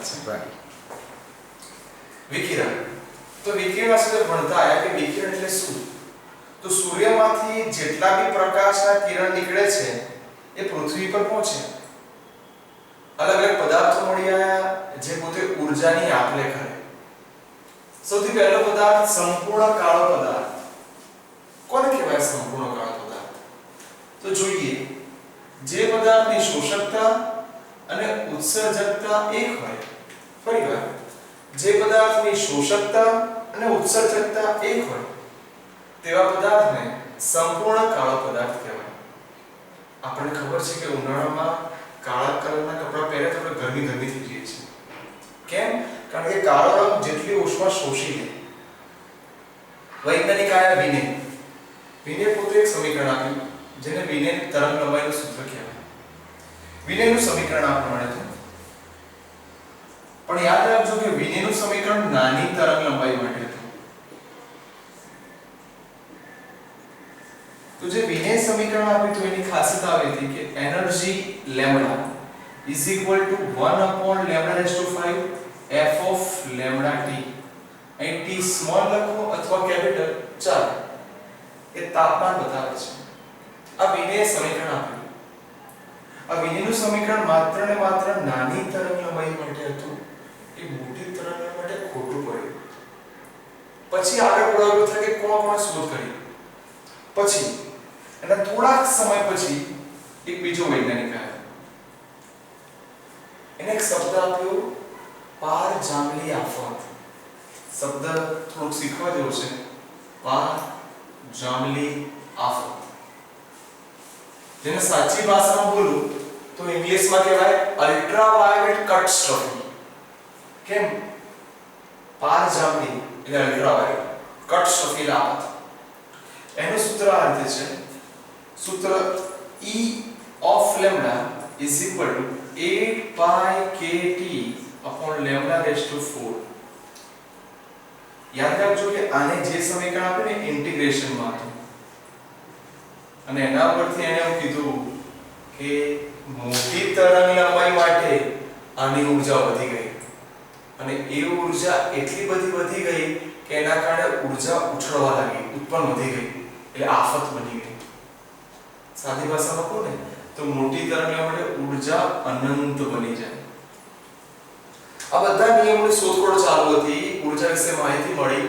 છે. રાઈટ. વિકિરણ. તો વિકિરણ સાથે ભણતા આયા કે વિકિરણ એટલે શું? તો સૂર્યમાંથી જેટલા બી પ્રકાશના કિરણ નીકળે છે એ પૃથ્વી પર પહોંચે. અલગ અલગ પદાર્થો મળી આયા જે પોતે ઊર્જાની આપ-લે કરે. સૌથી પહેલો પદાર્થ સંપૂર્ણ કાળો પદાર્થ. કોને કહેવાય સંપૂર્ણ કાળો પદાર્થ? તો જોઈએ, જે પદાર્થની શોષકતા અને ઉત્સર્જકતા એક હોય. ફરીવાર, જે પદાર્થની શોષકતા અને ઉત્સર્જકતા એક હોય તેવા પદાર્થને સંપૂર્ણ કાળો પદાર્થ કહેવાય. આપણને ખબર છે કે ઉનાળામાં કાળા કલરના કપડાં પહેરે તો આપણે ગરમી થઈ જઈએ છીએ. કેમ? કારણ કે કાળો રંગ જેટલી ઉષ્મા શોષી લે. વૈજ્ઞાનિક આયા વિને. વિને પોતે એક સમીકરણ આપ્યું જેને વિને તરંગ લંબાઈનું સૂત્ર કહેવાય. વિનેનું સમીકરણ આ પ્રમાણે છે. પણ યાદ રાખજો કે વિનેનું સમીકરણ નાની તરંગ લંબાઈ માટે હતું. તો જે વિને સમીકરણ આપ્યું તો એની ખાસિયત આવી હતી કે energy lambda is equal to 1 upon lambda raised to 5 f of lambda t. અહીં t સ્મોલ લખો અથવા કેપિટલ ચાલે. એ તાપમાન બતાવે છે. આ વિને સમીકરણ આપ્યું. આ વિનેનું સમીકરણ માત્ર ને માત્ર નાની તરંગ લંબાઈ માટે હતું. એ મોટી તરંગ લંબાઈ માટે ખોટું પડ્યું. પછી આગળ પ્રયોગ થાય કે કોણ શોધ કરી. પછી અને થોડાક સમય પછી એક બીજો વૈજ્ઞાનિક આવ્યો. એને એક શબ્દ આપ્યો પારજાંબલી આફત. શબ્દ થોડુંક શીખવા જેવો છે. પારજાંબલી આફત. જેને સાચી ભાષામાં બોલું તો ઇંગ્લિશમાં કહેવાય અલ્ટ્રાવાયોલેટ કટસ્ટ્રોફી. કેમ? પારજાંબલી એટલે અલ્ટ્રાવાયોલેટ, કટસ્ટ્રોફી આફત. એનું સૂત્ર આ રીતે છે. સૂત્ર E of lambda is equal to 8 pi kt upon lambda raised to 4. યાદ રાખજો કે આને જે સમીકરણ આપે ને ઇન્ટિગ્રેશન માં હતું અને એના પરથી એને એવું કીધું કે મોટી તરંગ લંબાઈ માટે આની ઊર્જા વધી ગઈ અને એ ઊર્જા એટલી બધી વધી ગઈ કે એના કારણે ઊર્જા ઉછળવા લાગી, ઉત્પન્ન વધી ગઈ એટલે આફત બની ગઈ. સાદી ભાષામાં કહું ને તો મોટી તરંગ માટે ઊર્જા અનંત બની જાય. આ બધા નિયમોની શોધખોળ ચાલુ હતી, ઊર્જા વિશે માહિતી મળી,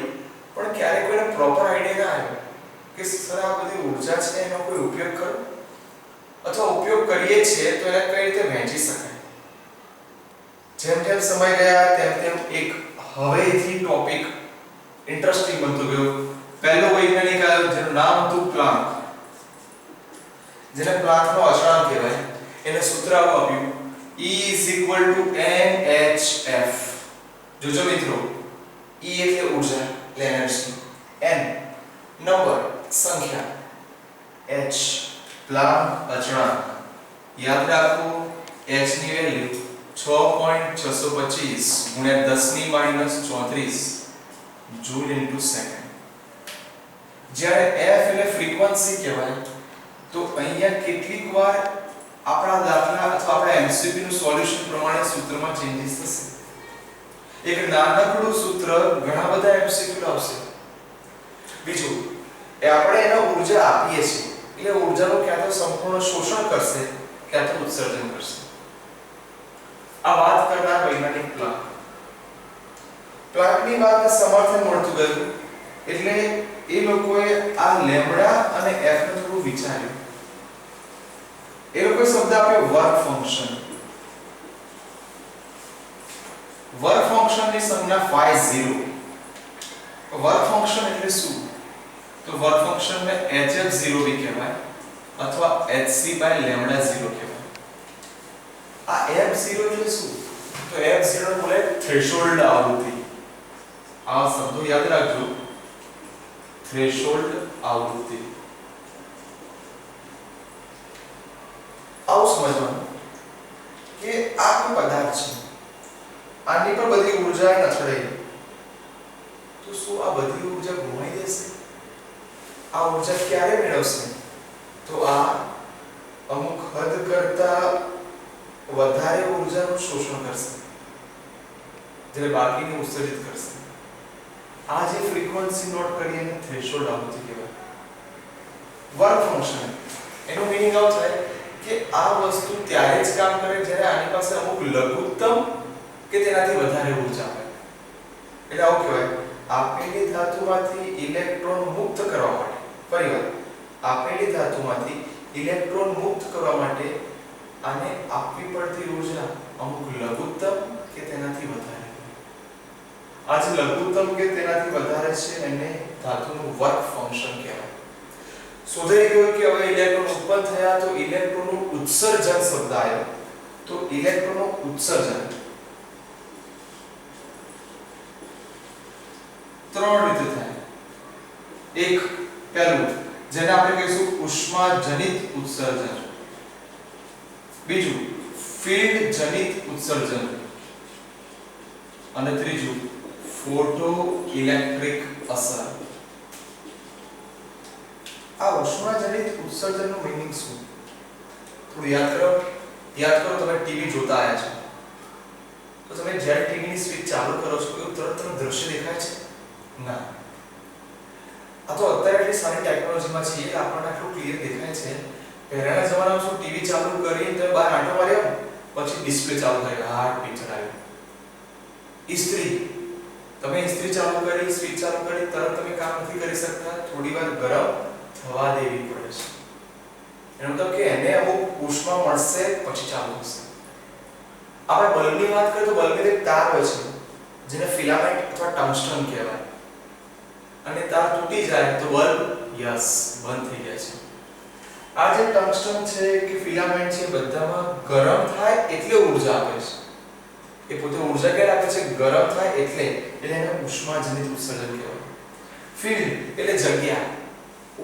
પણ ક્યારેક કોઈને પ્રોપર આઈડિયા ના આવ્યો કે સર આ બધી ઊર્જા છે એનો કોઈ ઉપયોગ કરો અથવા ઉપયોગ કરીએ છીએ તો એને કઈ રીતે વહેંચી શકાય. જેમ જેમ સમય ગયા તેમ તેમ એક હવેથી ટોપિક ઇન્ટરેસ્ટિંગ બનતો ગયો. પહેલો વૈજ્ઞાનિક આવ્યો જેનું નામ હતું પ્લાન્ક, જેને પ્લાન્કનો અચળાંક કહેવાય. એને સૂત્ર આપ્યું E is equal to NHF. જોજો મિત્રો, E એટલે ઊર્જા એટલે એનર્જી, N નંબર સંખ્યા, H પ્લાન્ક અચળાંક. યાદ રાખો H ની વેલ્યુ 6.625 ગુણ્યા 10⁻34 જૂલ ઇન્ટુ સેકન્ડ. જ્યારે F એટલે ફ્રીક્વન્સી કહેવાય તો અહીંયા કેટલીક વાર આપણા દાખલા અથવા આપણા MCQ નું સોલ્યુશન પ્રમાણે સૂત્રમાં ચેન્જીસ થશે. એક નાનકડું સૂત્ર ઘણા બધા MCQ લાવશે. બીજું એ આપણે એને ઊર્જા આપીએ છીએ એટલે ઊર્જાનું ક્યાં તો સંપૂર્ણ શોષણ કરશે ક્યાં તો ઉત્સર્જન કરશે. આ વાત કરનાર વૈજ્ઞાનિક પ્લાન્ક. પ્લાન્કની વાતને સમર્થન મળતું ગયું એટલે એ લોકોએ આ લેમ્બડા અને f નું થોડું વિચાર્યું. એ લોકોએ શબ્દ આપ્યો વર્ક ફંક્શન. વર્ક ફંક્શનની સંજ્ઞા phi 0. વર્ક ફંક્શન એટલે શું? તો વર્ક ફંક્શનને hf0 બી કહેવાય અથવા hc/λ0 કહેવાય. આ f0 એટલે શું? તો f0 નો બોલે થ્રેશોલ્ડ આવૃત્તિ. આ શબ્દો યાદ રાખજો. થ્રેશોલ્ડ આવૃત્તિ. આવું સમજવાનું કે આ કોઈ પદાર્થ છે, આની પર બધી ઊર્જા અથડાઈ, તો શું આ બધી ઊર્જા ગુમાઈ જશે? આ ઊર્જા ક્યારે મેળવશે? તો આ અમુક હદ કરતા વધારે ઊર્જાનું શોષણ કરશે. જ્યારે બાકીની ઉત્સર્જિત કરશે. આ જે ફ્રીક્વન્સી નોટ કરીએ એને થ્રેશોલ્ડ આવૃત્તિ કહેવાય. વર્ક ફંક્શન એનો મીનિંગ આવો થાય કે આ વસ્તુ ત્યારે જ કામ કરે જ્યારે આની પાસે અમુક લઘુત્તમ કે તેનાથી વધારે ઊર્જા હોય. એટલે આવું કહેવાય આપેલી ધાતુમાંથી ઇલેક્ટ્રોન મુક્ત કરવા માટે, ફરીવાર આપેલી ધાતુમાંથી ઇલેક્ટ્રોન મુક્ત કરવા માટે આને આપવી પડતી ઊર્જા અમુક લઘુત્તમ કે તેનાથી વધારે. આ જે લઘુત્તમ કે તેનાથી વધારે છે એને ધાતુનું વર્ક ફંક્શન કહેવાય. શોધાઈ ગયું કે હવે ઇલેક્ટ્રોન ઉત્પન્ન થયા તો ઇલેક્ટ્રોનનું ઉત્સર્જન શબ્દ આવ્યો. તો ઇલેક્ટ્રોનનું ઉત્સર્જન ત્રણ રીતે થાય. એક પહેલું જેને આપણે કહીશું ઉષ્માજનિત ઉત્સર્જન, બીજું ફિલ્ડ જનિત ઉત્સર્જન અને ત્રીજું ફોટો ઇલેક્ટ્રિક અસર. આ ઉષ્માજનિત ઉત્સર્જનનું મીનિંગ શું? થોડું યાદ કરો તમે ટીવી જોતા આયા છો તો તમે જ્યારે ટીવીની સ્વિચ ચાલુ કરો છો એવું તરત દ્રશ્ય દેખાય છે? ના. આ તો અત્યારે એટલી સારી ટેકનોલોજીમાં છે એટલે આપણને આટલું ક્લિયર દેખાય છે. પહેલાના જમાનામાં શું ટીવી ચાલુ કરીને તમે બહાર આંટો માર્યો પછી ડિસ્પ્લે ચાલુ થઈ ગયો, હાર્ડ પિક્ચર આવ્યું. ઇસ્ત્રી તમે ઇસ્ત્રી ચાલુ કરી, સ્વિચ ચાલુ કરી, તરત તમે કામ નથી કરી શકતા, થોડીવાર ગરમ થવા દેવી પડે છે. એનો મતલબ કે એને અમુક ઉષ્મા મળશે પછી ચાલુ થશે. આપણે બલ્બની વાત કરીએ તો બલ્બની એક તાર હોય છે જેને ફિલામેન્ટ અથવા ટંગસ્ટન કહેવાય, અને તાર તૂટી જાય તો બલ્બ યસ બંધ થઈ જાય છે. આ જે ટંગસ્ટન છે કે ફિલામેન્ટ છે બધામાં ગરમ થાય એટલે ઊર્જા આપે છે. એ પોતે ઊર્જા ક્યારે આપે છે? ગરમ થાય એટલે એને ઉષ્માજનિત ઉત્સર્જન કહેવાય. ફિલ્ડ એટલે જગ્યા,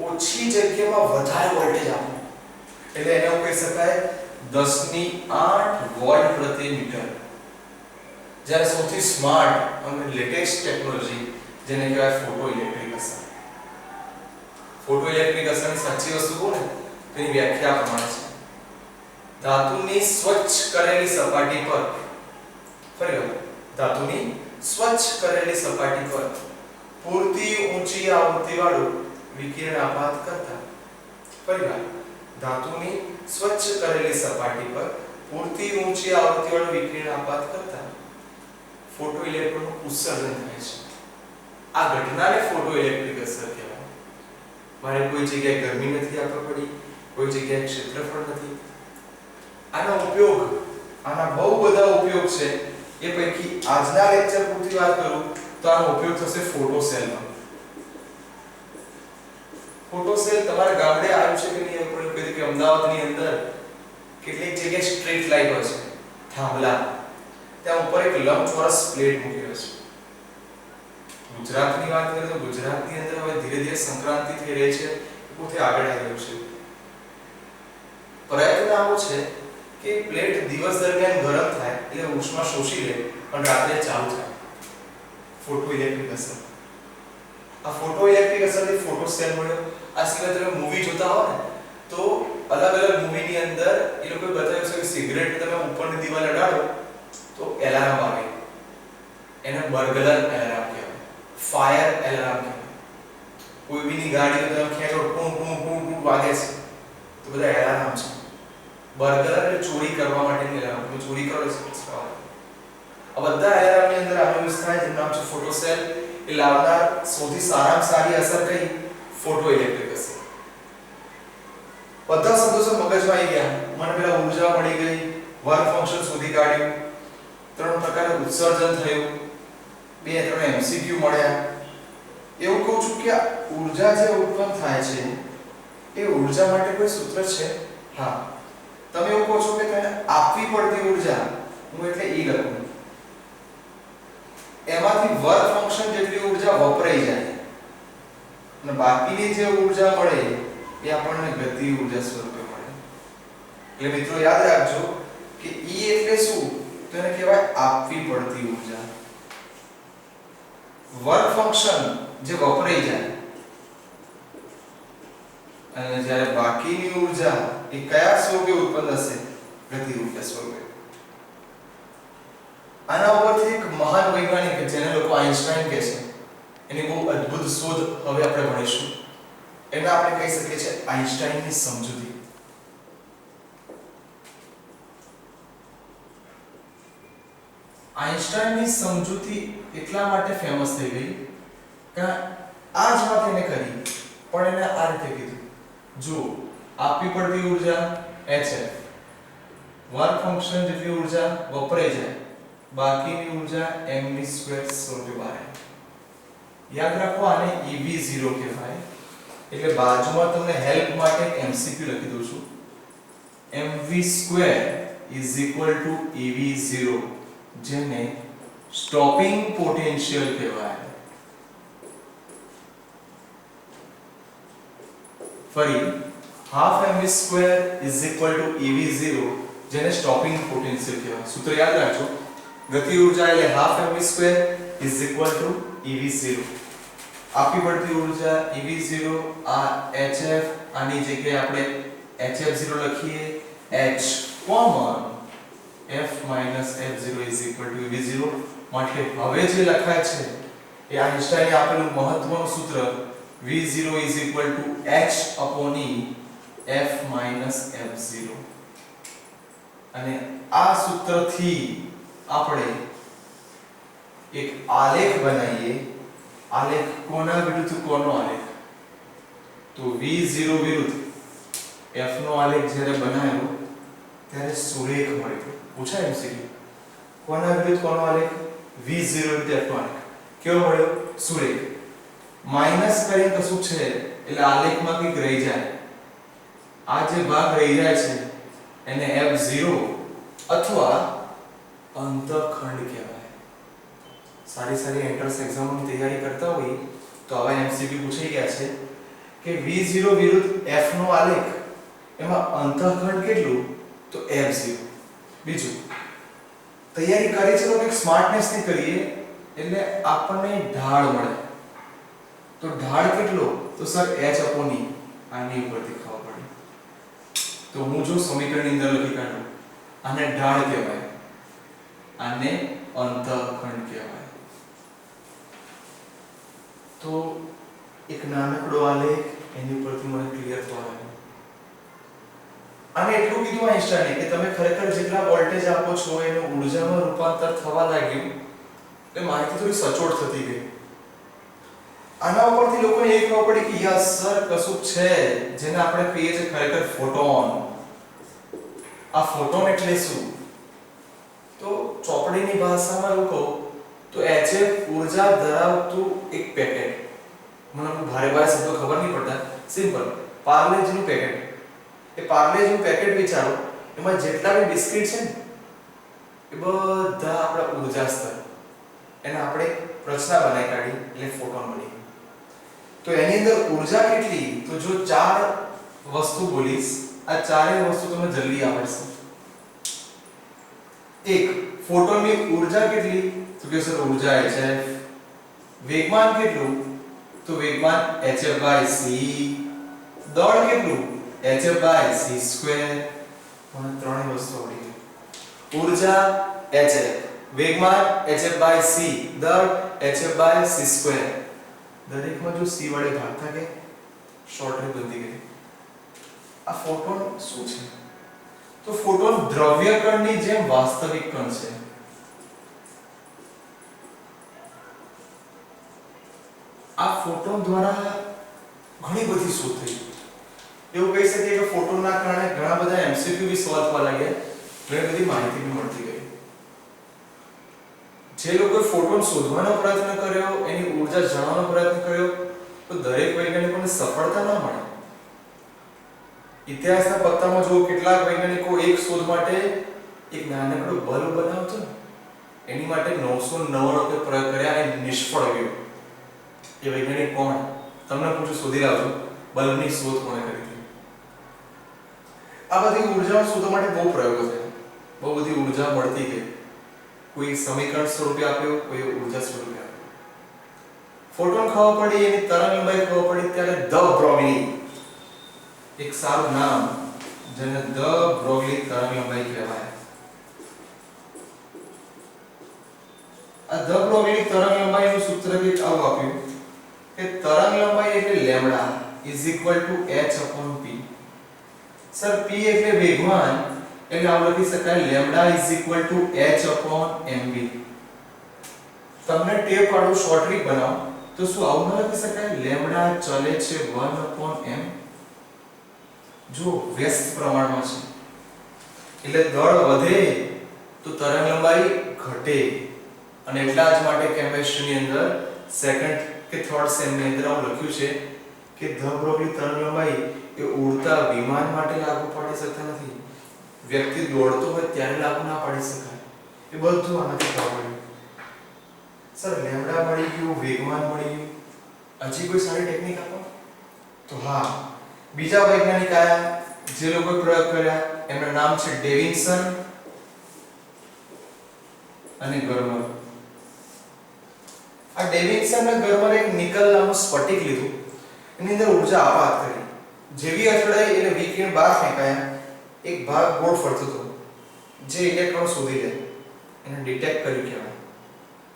ઓછી જગ્યામાં વધારે વોલ્ટેજ આપવું એટલે એને કહી શકાય 10⁸ વોલ્ટ પ્રતિ મીટર. જ્યારે સૌથી સ્માર્ટ અને લેટેસ્ટ ટેકનોલોજી જેને કહેવાય ફોટો ઇલેક્ટ્રિક અસર. ફોટો ઇલેક્ટ્રિક અસરની સાચી વસ્તુ કોને તેની વ્યાખ્યા પ્રમાણે છે ધાતુની સ્વચ્છ કરેલી સપાટી પર, ફરીવાર ધાતુની સ્વચ્છ કરેલી સપાટી પર પૂરતી ઊંચી આવૃત્તિવાળું વિકિરણ આપાત કરતા, ફરીવાર ધાતુની સ્વચ્છ કરેલી સપાટી પર પૂરતી ઊંચી આવૃત્તિવાળું વિકિરણ આપાત કરતા ફોટો ઇલેક્ટ્રોનનું ઉત્સર્જન થાય છે. આ ઘટનાને ફોટો ઇલેક્ટ્રિક અસર કહેવાય. મારે કોઈ જગ્યાએ ગરમી નથી આપવા પડી, કોઈ જગ્યાએ ક્ષેત્રફળ નથી. આનો ઉપયોગ, આના બહુ બધા ઉપયોગ છે. એ પૈકી આજના લેક્ચર પૂરતી વાત કરું તો આનો ઉપયોગ થશે ફોટો સેલમાં. ફોટો સેલ તમારા ગામડે આવ્યું છે કે નહીં? આપણે કહી કે અમદાવાદની અંદર કેટલીક જગ્યાએ સ્ટ્રીટ લાઇટ હોય છે, થાંભલા, ત્યાં ઉપર એક લંબચોરસ પ્લેટ મૂકી હોય છે. ગુજરાતની વાત કરીએ તો ગુજરાતની અંદર હવે ધીરે ધીરે સંક્રાંતિ થઈ રહી છે, પોતે આગળ આવી રહ્યું છે. પ્રયત્ન આવો છે કે પ્લેટ દિવસ દરમિયાન ગરમ થાય એટલે ઉષ્મા શોષી લે અને રાત્રે ચાલુ થાય. ફોટો ઇલેક્ટ્રિક અસર. આ ફોટો ઇલેક્ટ્રિક અસરથી ફોટો સેલ મળ્યો. આ સિવાય તમે મૂવી જોતા હો ને તો અલગ અલગ મૂવીની અંદર એ લોકોએ બતાવ્યું છે કે સિગરેટ તમે ઉપરની દિવાલ અડાડો તો એલાર્મ આવે. એને બર્ગલર એલાર્મ કહેવાય, ફાયર એલાર્મ કહેવાય. કોઈ બીની ગાડીઓ તમે ખેંચો ટૂં ટૂં ટૂં ટૂં વાગે છે તો બધા એલાર્મ છે. બર્ગલર એટલે ચોરી કરવા માટેની એલાર્મ. તમે ચોરી કરો છો આ બધા એલાર્મની અંદર આવેલું થાય જેનું નામ છે ફોટો સેલ. એ લાવનાર સૌથી સારામાં સારી અસર કઈ? ફોટો ઇલેક્ટ્રિક અસર. બધા સંતોષો મગજમાં આવી ગયા. મને પેલા ઊર્જા મળી ગઈ, વર્ક ફંક્શન શોધી કાઢ્યું, 3 પ્રકારનું ઉત્સર્જન થયું, 2-3 એમસીક્યુ મળ્યા. એવું કહું છું કે ઊર્જા જે ઉત્પન્ન થાય છે એ ઊર્જા માટે કોઈ સૂત્ર છે? હા. તમે એવું કહો છો કે તેને આપવી પડતી ઊર્જા, હું એટલે E લખું, એમાંથી વર્ક ફંક્શન જેટલી ઊર્જા વપરાઈ જાય અને બાકીની જે ઊર્જા મળે એ આપણને ગતિ ઊર્જા સ્વરૂપે મળે. એટલે મિત્રો યાદ રાખજો કે E એટલે શું? તો એને કહેવાય આપવી પડતી ઊર્જા. વર્ક ફંક્શન જે વપરાઈ જાય અને જ્યારે બાકીની ઊર્જા એ કયા સ્વરૂપે ઉત્પન્ન થશે? ગતિ ઊર્જા સ્વરૂપે. આના ઉપરથી એક મહાન વૈજ્ઞાનિક જેને લોકો આઇન્સ્ટાઈન કહે છે, એની બહુ અદ્ભુત શોધ હવે આપણે ભણીશું. એને આપણે કહી શકીએ છીએ આઇન્સ્ટાઈનની સમજૂતી. આઇન્સ્ટાઈનની સમજૂતી એટલા માટે ફેમસ થઈ ગઈ કે આ જ વાત એને કરી, પણ એને આ રીતે કીધું. જો આપવી પડતી ઊર્જા hf, વર્ક ફંક્શન જેટલી ઊર્જા વપરાઈ જાય, બાકીની ઊર્જા mv² યાદ રાખો, આને ev0 કહેવાય. એટલે બાજુમાં તમને હેલ્પ માટે MCQ લખી દઉં છું. mv² ev0, જેને સ્ટોપિંગ પોટેન્શિયલ કહેવાય. ફરી half mv² ev0, જેને સ્ટોપિંગ પોટેન્શિયલ કહેવાય. સૂત્ર યાદ રાખજો, ગતિ ઊર્જા એટલે half mv² ev0. આપી પડતી ઊર્જા ev0, આ hf, આની જગ્યાએ આપણે hf0 લખીએ, h common f f0 ev0. માટે હવે જે લખાય છે એ આઇન્સ્ટાઈને આપેલું મહત્વનું સૂત્ર v0 h f f0. અને આ સૂત્રથી આપણે એક આલેખ બનાવીએ. આલેખ કોના વિરુદ્ધ કોનો આલેખ? તો v0 વિરુદ્ધ f નો આલેખ જ્યારે બનાવ્યો ત્યારે સુરેખ મળ્યો. પૂછાય એમસીક્યુ, કોના વિરુદ્ધ કોનો આલેખ? v0 વિરુદ્ધ f નો આલેખ કેવો મળ્યો? સુરેખ. માઈનસ કરીને કશું છે એટલે આલેખમાં કંઈક રહી જાય. આ જે ભાગ રહી જાય છે એને f0 અથવા અંતખંડ કહેવાય. સારી એન્ટ્રન્સ એક્ઝામની તૈયારી કરતા હોય તો આવા એમસીક્યુ પૂછાઈ ગયા છે કે v0 વિરુદ્ધ f નો આલેખ, એમાં અંતખંડ કેટલું? તો f0. બીજું તૈયારી કરી છે તો એક સ્માર્ટનેસ થી કરીએ એટલે આપણને ઢાળ મળે. તો ઢાળ કેટલો? તો સર h આની ઉપરથી ખબર પડે. તો હું જો સમીકરણની અંદર લખી કાઢું, આને ઢાળ કહેવાય, આને અંતખંડ કહેવાય. તો એક નાનકડો આલેખ એની ઉપરથી મને ક્લિયર થવા લાગ્યું. અને એટલું કીધું આઇન્સ્ટાઈને કે તમે ખરેખર જેટલા વોલ્ટેજ આપો છો એનું ઊર્જામાં રૂપાંતર થવા લાગ્યું, એટલે માહિતી થોડી સચોટ થતી ગઈ. આના ઉપરથી લોકોને એ ખબર પડી કે યસ સર કશું છે જેને આપણે કહીએ છીએ ખરેખર ફોટોન. આ ફોટોન એટલે શું? તો ચોપડીની ભાષામાં એવું કહું તો hf ઊર્જા ધરાવતું એક પેકેટ. મને ભારે શબ્દો ખબર નહીં પડતા, સિમ્પલ પાર્લેજીનું પેકેટ. એ પાર્લેજીનું પેકેટ વિચારો, એમાં જેટલા બી બિસ્કિટ છે ને એ બધા આપણા ઊર્જા સ્તર. એને આપણે રચના બનાવી કાઢી એટલે ફોટોન બની. તો એની અંદર ઊર્જા કેટલી? તો જો ચાર વસ્તુ બોલીશ, આ ચારેય વસ્તુ તમને જલ્દી આવડશે. એક, ફોટોનની ઊર્જા કેટલી? તો કે સર ઊર્જા hf. વેગમાન કેટલું? તો વેગમાન hf/c. દળ કેટલું? hf/c². મને ત્રણેય વસ્તુ આવડી ગઈ. ઊર્જા hf, વેગમાન hf/c, દળ hf/c². દરેકમાં જો c વડે ભાગ થાય શોર્ટકટ બની ગઈ. આ ફોટોન શું છે? તો ફોટોન દ્રવ્ય કણની જેમ વાસ્તવિક કણ છે. આ ફોટોન દ્વારા ઘણી બધી શોધ થઈ. એવું કહી શકીએ કે ફોટોનના કારણે ઘણા બધા એમસીક્યુ બી સોલ્વ થવા લાગ્યા, ઘણી બધી માહિતી બી મળતી ગઈ. જે લોકોએ ફોટોન શોધવાનો પ્રયત્ન કર્યો, એની ઊર્જા જાણવાનો પ્રયત્ન કર્યો, તો દરેક વૈજ્ઞાનિકોને સફળતા ન મળે. ઇતિહાસના પત્તામાં જો કેટલાક વૈજ્ઞાનિકો એક શોધ માટે એક નાનકડો બલ્બ બનાવતો, એની માટે 999 પ્રયોગ કર્યા અને નિષ્ફળ ગયો. એ વૈજ્ઞાનિક કોણ? તમને પૂછું, શોધી લાવજો, બલ્બની શોધ કોણે કરી હતી. આ બધી ઊર્જા શોધવા માટે બહુ પ્રયોગો થયા, બહુ બધી ઊર્જા મળતી ગઈ. કોઈ સમીકરણ સ્વરૂપે આપ્યો, કોઈ ઊર્જા સ્વરૂપે આપ્યો. ફોટોન ખબર પડી, એની તરંગલંબાઈ ખબર પડી ત્યારે ધ બ્રોગલી, એક સારું નામ જેને ધ બ્રોગલી તરંગલંબાઈ કહેવાય. આ ધ બ્રોગલી તરંગ લંબાઈનું સૂત્ર કંઈક આવું આપ્યું કે તરંગ લંબાઈ એટલે lambda is equal to h upon p. Sir p એટલે વેગમાન એટલે આવું લખી શકાય lambda is equal to h upon mv. તમને ટેપ વાળું શોર્ટ ટ્રીક બનાવો તો શું આવું ન લખી શકાય લેમ્ડા ચલે છે 1 અપોન m. જો વ્યસ્ત પ્રમાણમાં છે એટલે દળ વધે તો તરંગ લંબાઈ ઘટે અને એટલા જ માટે કેમિસ્ટ્રીની અંદર સેકન્ડ કે થર્ડ સેમ ની અંદર આવું લખ્યું છે કે ધ બ્રોગલી તરંગ લંબાઈ એ ઉડતા વિમાન માટે લાગુ પાડી શકતા નથી. વ્યક્તિ દોડતો હોય ત્યારે લાગુ ના પાડી શકાય. એ બધું આનાથી ખબર પડ્યું. સર લેમ્ડા મળી ગયું, વેગમાન મળી ગયું, હજી કોઈ સારી ટેકનિક આપો તો હા બીજા વૈજ્ઞાનિક આયા જે લોકોએ પ્રયોગ કર્યા એમનું નામ છે ડેવિન્સન અને ગર્મર. આ ડેવિન્સન અને ગર્મરે એક નિકલ નામનું સ્ફટિક લીધું, એની અંદર ઊર્જા આપાત કરી. જેવી અથડાઈ એટલે વિકિરણ બહાર ફેંકાયા. એક ભાગ ગોળ ફરતો હતો જે ઇલેક્ટ્રોન શોધી લે એને ડિટેક્ટ કર્યું કહેવાય,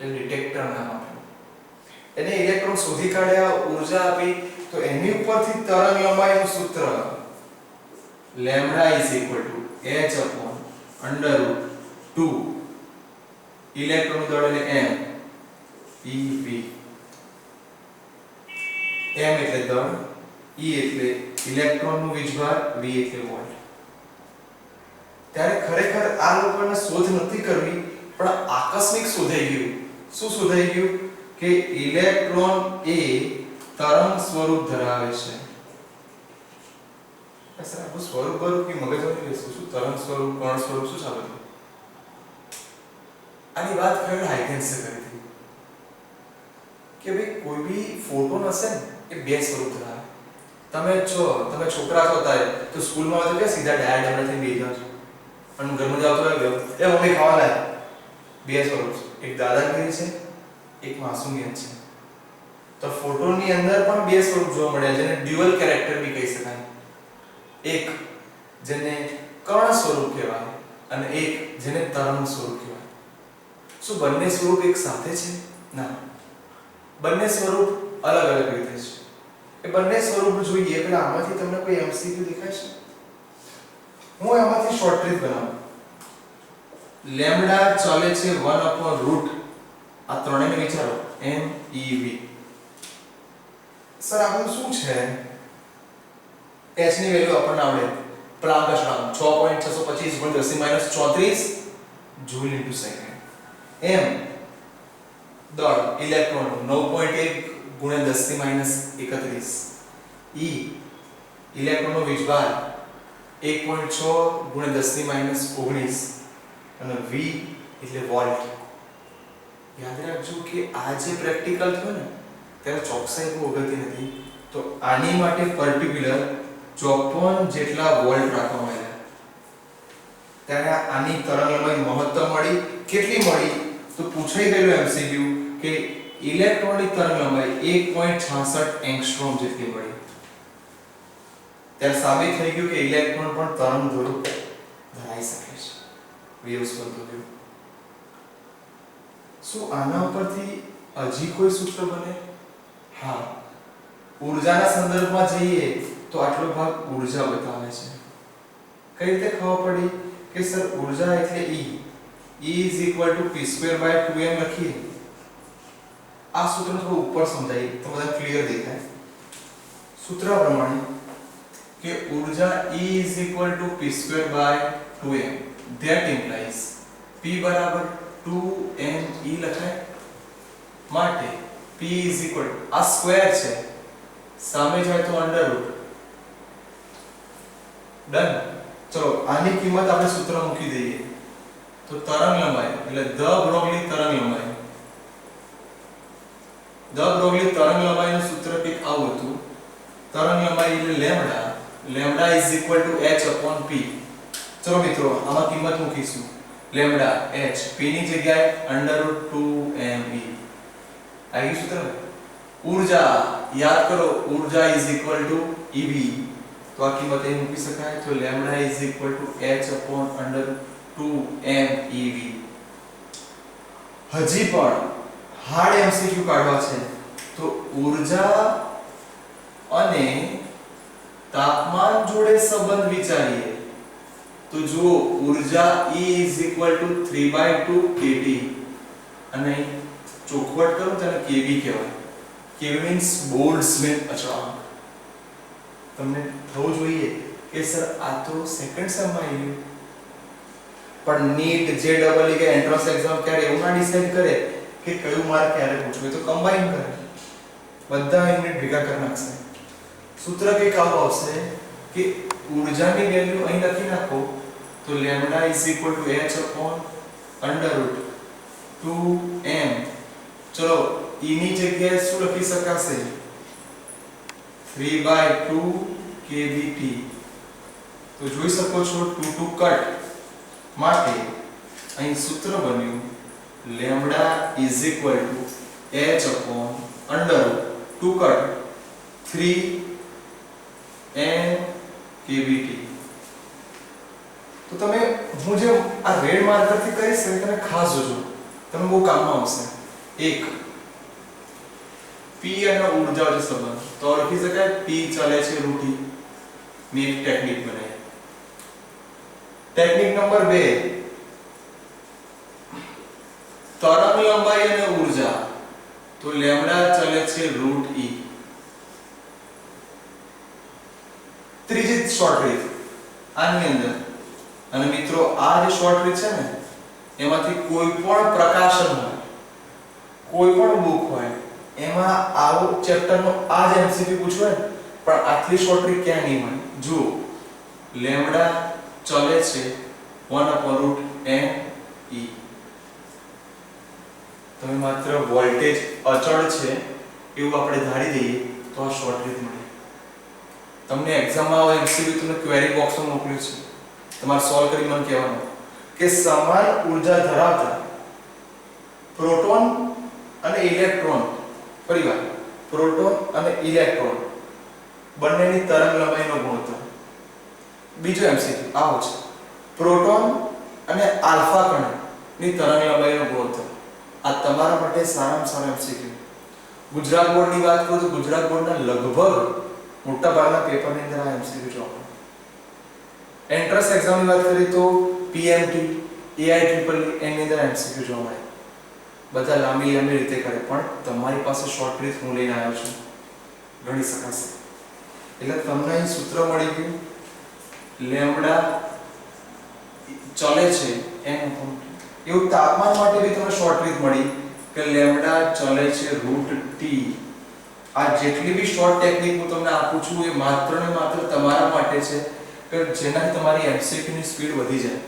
એટલે ડિટેક્ટર નામ આપ્યું. એને ઇલેક્ટ્રોન શોધી કાઢ્યા, ઊર્જા આપી તો એની ઉપરથી તરંગ લંબાઈનું સૂત્ર lambda is equal to h upon √2 electron દળ એટલે m ev. m એટલે દળ, e એટલે ઇલેક્ટ્રોનનું વીજભાર, v એટલે વોલ્ટ. ત્યારે ખરેખર આ લોકોને શોધ નથી કરવી પણ આકસ્મિક શોધાઈ ગયું. શું શોધાઈ ગયું કે ઇલેક્ટ્રોન એ તરંગ સ્વરૂપ ધરાવે છે. સર આ સ્વરૂપ કે મગજમાં લેશું શું તરંગ સ્વરૂપ, કણ સ્વરૂપ શું ચાલે છે? આની વાત ખરેખર હાઇગન્સે કરી હતી કે ભાઈ કોઈ બી ફોટોન હશે ને એ બે સ્વરૂપ ધરાવે. તમે છોકરા છો ત્યારે તો સ્કૂલમાં હોય તો કે સીધા ડાયડ એમને થઈને બેસી જાવ છો અને ઘરમાં જાવ તો એ મમ્મી ખાવા લાય. બે સ્વરૂપ છે, એક દાદાગીરી છે, એક માસુમિયત છે. તો ફોટોનની અંદર પણ બે સ્વરૂપ જોવા મળે જેને ડ્યુઅલ કેરેક્ટર બી કહી શકાય. એક જેને કર્ણ સ્વરૂપ કહેવાય અને એક જેને તરંગ સ્વરૂપ કહેવાય. શું બંને સ્વરૂપ એક સાથે છે? ના, બંને સ્વરૂપ અલગ અલગ રીતે છે. એ બંને સ્વરૂપ જોઈએ એટલે આમાંથી તમને કોઈ MCQ દેખાય છે? હું આમાંથી શોર્ટ ટ્રીક બનાવું. લેમ્ડા ચાલે છે 1/√. આ ત્રણેયને વિચારો m e v. સર આ બધું શું છે? h ની વેલ્યુ આપણને આવડે. પ્લાન્ક અચળાંક 6.625 × 10 - 34 જૂલ / સેકન્ડ. m દળ ઇલેક્ટ્રોન 9.1 × 10 - 31. e ઇલેક્ટ્રોનનો વીજભાર 1.6 × 10 - 19 અને v એટલે વોલ્ટ. યાદ રાખજો કે આ જે પ્રેક્ટિકલ થયો ને ત્યારે ચોકસાઈ બહુ અગત્યની નથી. તો આની માટે પર્ટિક્યુલર 54 જેટલા વોલ્ટ રાખવામાં આવ્યા. ત્યારે આની તરંગ લંબાઈ મહત્તમ મળી. કેટલી મળી? તો પૂછાઈ ગયેલું MCQ કે ઇલેક્ટ્રોનની તરંગ લંબાઈ 1.66 એંગસ્ટ્રોમ જેટલી મળી. ત્યારે સાબિત થઈ ગયું કે ઇલેક્ટ્રોન પણ તરંગ સ્વરૂપ ધરાવી શકે છે. વેવ્સ બનતો. શું આના ઉપરથી હજી કોઈ સૂત્ર બને? હા, ઊર્જાના સંદર્ભમાં જઈએ તો આટલો ભાગ ઊર્જા બતાવે છે. કઈ રીતે ખબર પડી કે સર ઊર્જા એટલે E = p²/2m લખીએ. આ સૂત્રને થોડું ઉપર સમજાવીએ તો બધા ક્લિયર દેખાય. સૂત્ર પ્રમાણે કે ઊર્જા E = p²/2m. that implies p = 2me લખાય. માટે p આ સ્ક્વેર છે, સામે જાય તો √. ડન. ચલો આની કિંમત આપણે સૂત્ર મૂકી દઈએ તો તરંગ લંબાઈ એટલે ધ બ્રોગલી તરંગ લંબાઈ. ધ બ્રોગલી તરંગ લંબાઈનું સૂત્ર કંઈક આવું હતું. તરંગ લંબાઈ એટલે લેમ્ડા. Lambda = h/p. ચલો મિત્રો આમાં કિંમત મૂકીશું. લેમ્ડા h, p ની જગ્યાએ √2me. આવી સૂત્ર. ઊર્જા યાદ કરો, ઊર્જા = ev. તો આ કિંમત અહીં મૂકી શકાય. તો લેમ્ડા = h/√2mev. હજી પણ હાર્ડ એમસીક્યુ કાઢવા છે તો ઊર્જા અને તાપમાન જોડે સંબંધ વિચારીએ તો જુઓ ઊર્જા E = 3/2 kT અને ચોખવટ કરું તેને kV કહેવાય. kV મીન્સ બોલ્ટ્ઝમેન અચળાંક. તમને થવું જોઈએ કે સર આ તો સેકન્ડ સેમમાં આવ્યું, પણ નીટ JEE કે એન્ટ્રન્સ એક્ઝામ ક્યારે એવું ના ડિસાઈડ કરે કે કયું માર્ક ક્યારે પૂછવું, તો કમ્બાઈન કરે, બધા યુનિટ ભેગા કરી નાખશે. સૂત્ર કંઈક આવું આવશે કે ઊર્જાની વેલ્યુ અહીં લખી નાખો તો λ = h/√2m. ચલો E ની જગ્યાએ શું લખી શકાશે? 3/2 kVT. તો જોઈ શકો છો 2 કટ માટે અહીં સૂત્ર બન્યું λ = h/√2 કટ 3m kVT. તો તમે હું જે આ રેડ માર્કર થી કહીશ તમે ખાસ જોજો, તમે બહુ કામમાં આવશે. એક P અને ઊર્જા વચ્ચે સંબંધ તો લખી શકાય P ચાલે છે √E. મેં એક ટેકનિક બનાવી. ટેકનિક નંબર 2 તરંગ લંબાઈ અને ઊર્જા તો λ ચાલે છે √E. ત્રીજી શોર્ટ રીત આની અંદર, અને મિત્રો આ જે શોર્ટ રીત છે ને એમાંથી કોઈ પણ પ્રકાશન હોય, કોઈ પણ બુક હોય એમાં આવો ચેપ્ટરનો આ જ એમસીક્યુ પૂછવાય, પણ આટલી શોર્ટ રીત ક્યાં નહીં હોય. જુઓ λ ચાલે છે 1/√me. તમે માત્ર વોલ્ટેજ અચળ છે એવું આપણે ધારી દઈએ તો આ શોર્ટ રીત મળે. તમને એક્ઝામમાં આવો એમસીક્યુ તમને ક્વેરી બોક્સમાં મોકલ્યું છે, તમારે સોલ્વ કરી મને કહેવાનું કે સમાન ઊર્જા ધરાવતા પ્રોટોન અને ઇલેક્ટ્રોન, ફરીવાર પ્રોટોન અને ઇલેક્ટ્રોન બંનેની તરંગ લંબાઈનો ગુણોત્તર. બીજો એમસીક્યુ આવો છે પ્રોટોન અને આલ્ફા કણની તરંગ લંબાઈનો ગુણોત્તર. આ તમારા માટે સારામાં સારા એમસીક્યુ. ગુજરાત બોર્ડની વાત કરું તો ગુજરાત બોર્ડના લગભગ મોટા ભાગના પેપરની અંદર આ એમસીક્યુ જોવા મળે. એન્ટ્રન્સ એક્ઝામની વાત કરીએ તો PMT, AIEEE એની અંદર એમસીક્યુ જોવા મળે. બધા લાંબી રીતે કરે, પણ તમારી પાસે શોર્ટ રીત હું લઈને આવ્યો છું, ગણી શકાશે. એટલે તમને અહીં સૂત્ર મળી ગયું λ ચાલે છે એમ. એવું તાપમાન માટે બી તમને શોર્ટ રીત મળી કે λ ચાલે છે √T. આ જેટલી બી શોર્ટ ટેકનિક હું તમને આપું છું એ માત્ર ને માત્ર તમારા માટે છે કે જેનાથી તમારી એમસીક્યુ ની સ્પીડ વધી જાય.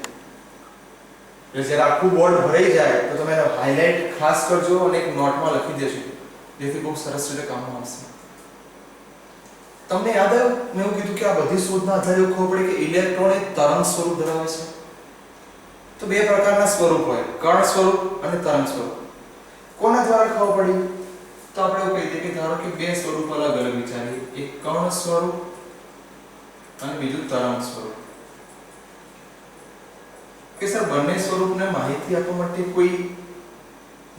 એટલે જ્યારે આખું બોર્ડ ભરાઈ જાય તો તમે એને હાઇલાઇટ ખાસ કરજો અને એક નોટમાં લખી દેજો, જેથી બહુ સરસ રીતે કામમાં આવશે. તમને યાદ આવ્યું મેં એવું કીધું કે આ બધી શોધના આધારે એવું ખબર પડી કે ઇલેક્ટ્રોન એ તરંગ સ્વરૂપ ધરાવે છે. તો બે પ્રકારના સ્વરૂપ હોય, કણ સ્વરૂપ અને તરંગ સ્વરૂપ. કોના દ્વારા ખબર પડી? તો આપણે એવું કહી દઈએ કે ધારો કે બે સ્વરૂપ અલગ અલગ વિચારીએ, એક કણ સ્વરૂપ અને બીજું તરંગ સ્વરૂપ. કે સર બંને સ્વરૂપને માહિતી આપવા માટે કોઈ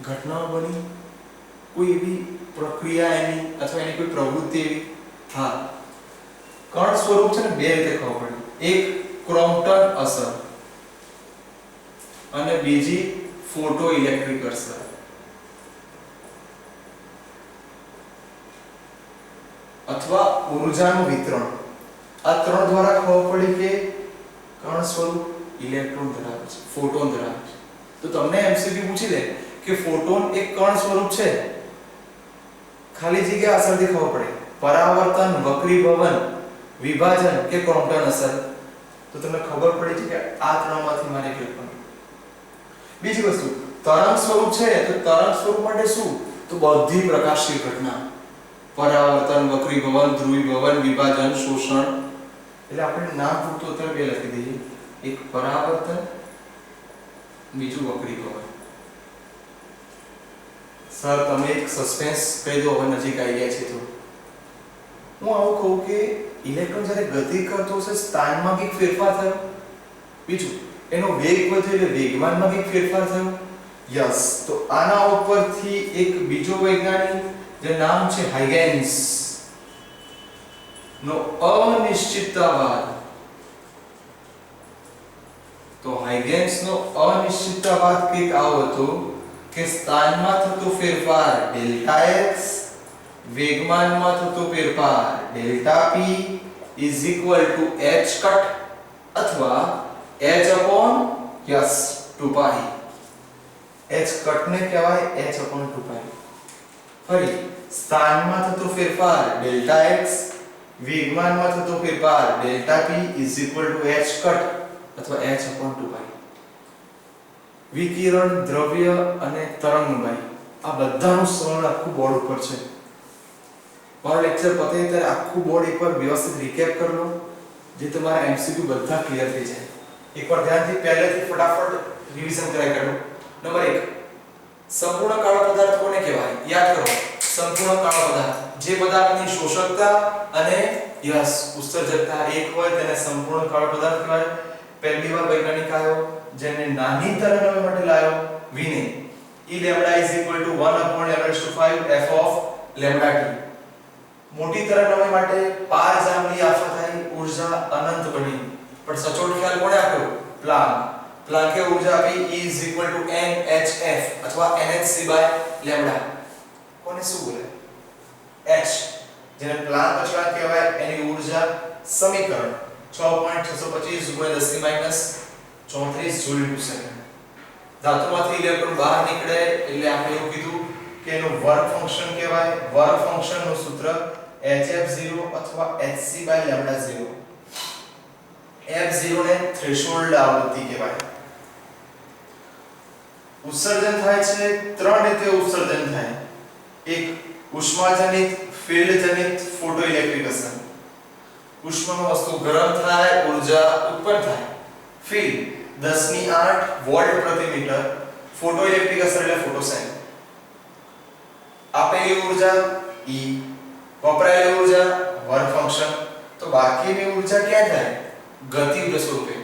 ઘટના બની, કોઈ એવી પ્રક્રિયા એની અથવા એની કોઈ પ્રવૃત્તિ એવી? હા, કણ સ્વરૂપ છે ને બે રીતે ખબર પડી. એક ક્રોમ્પટન અસર અને બીજી ફોટો ઇલેક્ટ્રિક અસર. અથવા ઊર્જાનું વિતરણ. આ ત્રણ દ્વારા ખબર પડી કે કણ સ્વરૂપ ઇલેક્ટ્રોન ધરાવે છે, ફોટોન ધરાવે છે. તો તમને એમસીક્યુ પૂછી દે કે ફોટોન એક કણ સ્વરૂપ છે, ખાલી જગ્યા અસરથી ખબર પડે, પરાવર્તન, વક્રીભવન, વિભાજન કે ક્રોમ્પટન અસર, તો તમને ખબર પડી છે કે આ ત્રણમાંથી મારે કયું પણ. બીજી વસ્તુ તરંગ સ્વરૂપ છે, તો તરંગ સ્વરૂપ માટે શું? તો બધી પ્રકાશીય ઘટના, પરાવર્તન, વક્રીભવન, ધ્રુવીભવન, વિભાજન, શોષણ. એટલે આપણે નામ પૂરતું અત્યારે બે લખી દઈએ, એક પરાવર્તન, બીજું વક્રીભવન. સર તમે એક સસ્પેન્સ કહી દો, હવે નજીક આવી ગયા છે. તો હું આવું કહું કે ઇલેક્ટ્રોન જ્યારે ગતિ કરતો હશે સ્થાનમાં કંઈક ફેરફાર થયો, બીજું એનો વેગ વધ્યો એટલે વેગમાનમાં કંઈક ફેરફાર થયો, યસ, તો આના ઉપરથી એક બીજો વૈજ્ઞાનિક જે નામ છે હાઇગેન્સ નો અનિશ્ચિતતાવાદ. તો હાઇગેન્સ નો અનિશ્ચિતતાવાદ કંઈક આવો હતો કે સ્થાનમાં થતો ફેરફાર ડેલ્ટા x, વેગમાનમાં થતો ફેરફાર delta p is equal to h cut અથવા h અપોન યસ 2 પાઈ. h કટ ને કહેવાય h અપોન 2 પાઈ. ફરી સ્થાનમાં થતો ફેરફાર ડેલ્ટા x, વેગમાનમાં થતો ફેરફાર delta p is equal to h cut અથવા h અપોન 2 પાઈ. વિકિરણ, દ્રવ્ય અને તરંગલંબાઈ આ બધાનું સમરણ આખું બોર્ડ ઉપર છે. મારો લેક્ચર પતે ત્યારે આખું બોર્ડ એકવાર વ્યવસ્થિત રીકેપ કરી લો, જે તમારા એમસીક્યુ બધા ક્લિયર થઈ જાય. એકવાર ધ્યાનથી પહેલેથી ફટાફટ રિવિઝન કરાઈ કાઢો. નંબર 1, સંપૂર્ણ કાળો પદાર્થ કોને કહેવાય? યાદ કરો, સંપૂર્ણ કાળો પદાર્થ જે પદાર્થની શોષકતા અને યસ ઉત્સર્જકતા એક હોય તેને સંપૂર્ણ કાળો પદાર્થ કહેવાય. પહેલી વાર વૈજ્ઞાનિક આવ્યો જેને નાની તરંગલંબાઈ માટે લાવ્યો વિને E lambda is equal to 1 upon lambda to 5 f of lambda t. મોટી તરંગલંબાઈ માટે પાર જાંબલી આફત થઈ, ઊર્જા અનંત બની. પણ સચોટ ખ્યાલ કોણે આપ્યો? પ્લાન્ક. પ્લાન્કે ઊર્જા આપી E is equal to nhf અથવા nhc by lambda. કોને શું બોલે? h, જેને પ્લાન્ક અચળાંક કહેવાય, એની ઊર્જા સમીકરણ 6.625 × 10 - 34 જૂલ પ્રતિ સેકન્ડ. ધાતુમાંથી ઇલેક્ટ્રોન બહાર નીકળે એટલે આપણે એવું કીધું કે એનું વર્ક ફંક્શન કહેવાય. વર્ક ફંક્શનનું સૂત્ર hf0 અથવા hc by lambda 0. f0 ને થ્રેશોલ્ડ આવૃત્તિ કહેવાય. ઉત્સર્જન થાય છે, ત્રણ રીતે ઉત્સર્જન થાય. એક ઉષ્માજનિત, ફિલ્ડજનિત, ફોટોઇલેક્ટ્રિક અસર. ઉષ્મામાં વસ્તુ ગરમ થાય, ઊર્જા ઉત્પન્ન થાય. ફિલ્ડ 10⁸ વોલ્ટ પ્રતિ મીટર. ફોટોઇલેક્ટ્રિક અસર એટલે ફોટોસાઇન. આપેલી ઊર્જા E, વપરાયેલી ઊર્જા વર્ક ફંક્શન. તો બાકીની ઊર્જા ક્યાં જાય? ગતિ ઊર્જા સ્વરૂપે.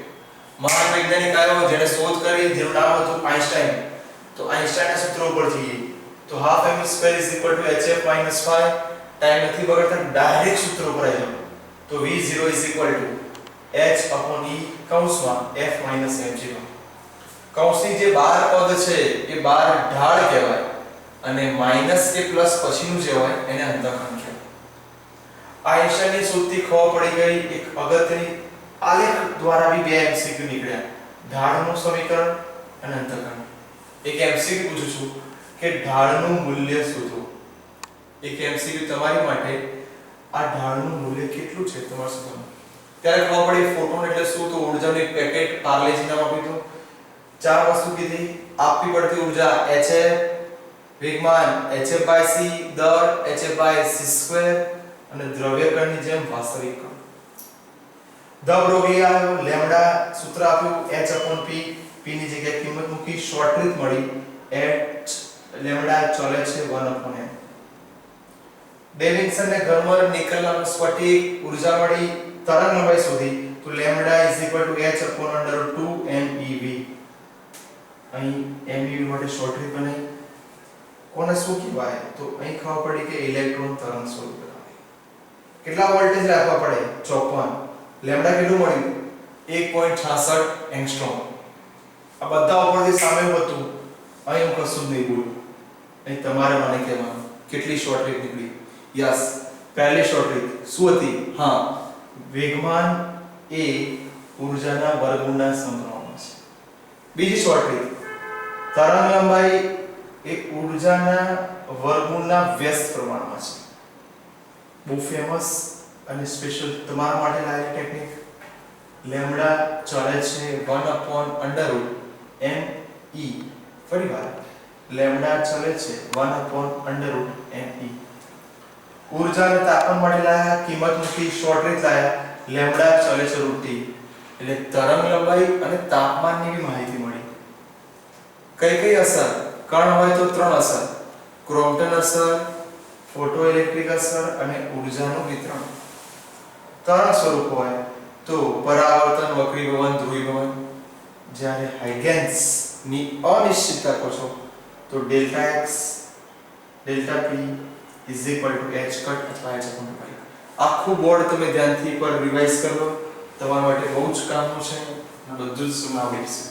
મહાન વૈજ્ઞાનિક આવ્યો જેણે શોધ કરી, જેનું નામ હતું આઇન્સ્ટાઈન. તો આઇન્સ્ટાઈનના સૂત્રો પરથી તો ½ m² = hf - 5. ટાઈમ નથી બગાડતા, ડાયરેક્ટ સૂત્ર પર આવી જાઓ. તો v0 = h/e કૌંસમાં f - m0. કૌંસની જે 12 પદ છે એ 12 ઢાળ કહેવાય અને માઈનસ કે પ્લસ પછીનું જે હોય એને અંતઃખંડ કહેવાય. આઇન્સ્ટાઈનની શોધથી ખબર પડી ગઈ એક અગત્યની આલેખ દ્વારા બી બે એમસીક્યુ નીકળ્યા. ઢાળનું સમીકરણ અને અંતઃખંડ. એક એમસીક્યુ પૂછું છું કે ઢાળનું મૂલ્ય શોધો. એક એમસીક્યુ તમારી માટે આ ઢાળનું મૂલ્ય કેટલું છે તમારે શોધવાનું. ત્યારે ખબર પડી ફોટોન એટલે શું? તો ઊર્જાનું એક પેકેટ પાર્લેજી નામ આપ્યું હતું. ચાર વસ્તુ કીધી. આપવી પડતી ઊર્જા hf, વેગમાન hf/c, દર hf/c² અને દ્રવ્યકણની જેમ વાસ્તવિક કણ. ધ બ્રોગલી આવ્યો, લેમ્ડા સૂત્ર આપ્યું h/p, p ની જગ્યાએ કિંમત મૂકી, શોર્ટ ટ્રીક મળી h લેમ્ડા ચલે છે 1/m. ડેવિડસન ને ગર્મર નિકલના સ્ફટિક ઊર્જા મળી, તરંગલંબાઈ શોધી. તો લેમ્ડા = h/√2 mev. અહીં mev માટે શોર્ટ ટ્રીક બનાવી. કોને શું કહેવાય? તો અહીં ખબર પડી કે ઇલેક્ટ્રોન તરંગ સ્વરૂપ બનાવે. કેટલા વોલ્ટેજ રાખવા પડે? 54. લેમ્ડા કેટલું મળ્યું? 1.66 એંગસ્ટ્રોમ. આ બધા ઉપરથી સામે હતું. અહીં હું કશું નહીં બોલું. અહીં તમારે મને કહેવાનું કેટલી શોર્ટ ટ્રીક નીકળી. યસ, પહેલી શોર્ટ ટ્રીક શું હતી? હા, વેગમાન એ ઊર્જાના વર્ગમૂળના સમપ્રમાણમાં છે. બીજી શોર્ટ ટ્રીક, તરંગલંબાઈ એ ઊર્જાના વર્ગમૂળના વ્યસ્ત પ્રમાણમાં છે. બહુ ફેમસ અને સ્પેશિયલ તમારા માટે લાયેલી ટેકનિક. લેમ્ડા ચલે છે 1/√me. ફરીવાર લેમ્ડા ચલે છે 1/√me. ઊર્જા અને તાપમાન માટે લાયા, કિંમત મૂકી, શોર્ટ ટ્રીક લાયા. લેમ્ડા ચલે છે √t. એટલે તરંગલંબાઈ અને તાપમાનની બી માહિતી મળી. કઈ કઈ અસર? કણ હોય તો ત્રણ અસર: ક્રોમ્પટન અસર, ફોટોઇલેક્ટ્રિક અસર અને ઊર્જાનું વિતરણ. તરંગ સ્વરૂપ હોય તો પરાવર્તન, વક્રીભવન, ધ્રુવીભવન. જ્યારે હાઇગેન્સ ની અનિશ્ચિતતા કહો છો તો delta x delta p h cut અથવા h upon pi. આખું બોર્ડ તમે ધ્યાનથી પર રિવાઇઝ કરો, તમારા માટે બહુ જ કામનું છે, બધું જ આવડી જશે.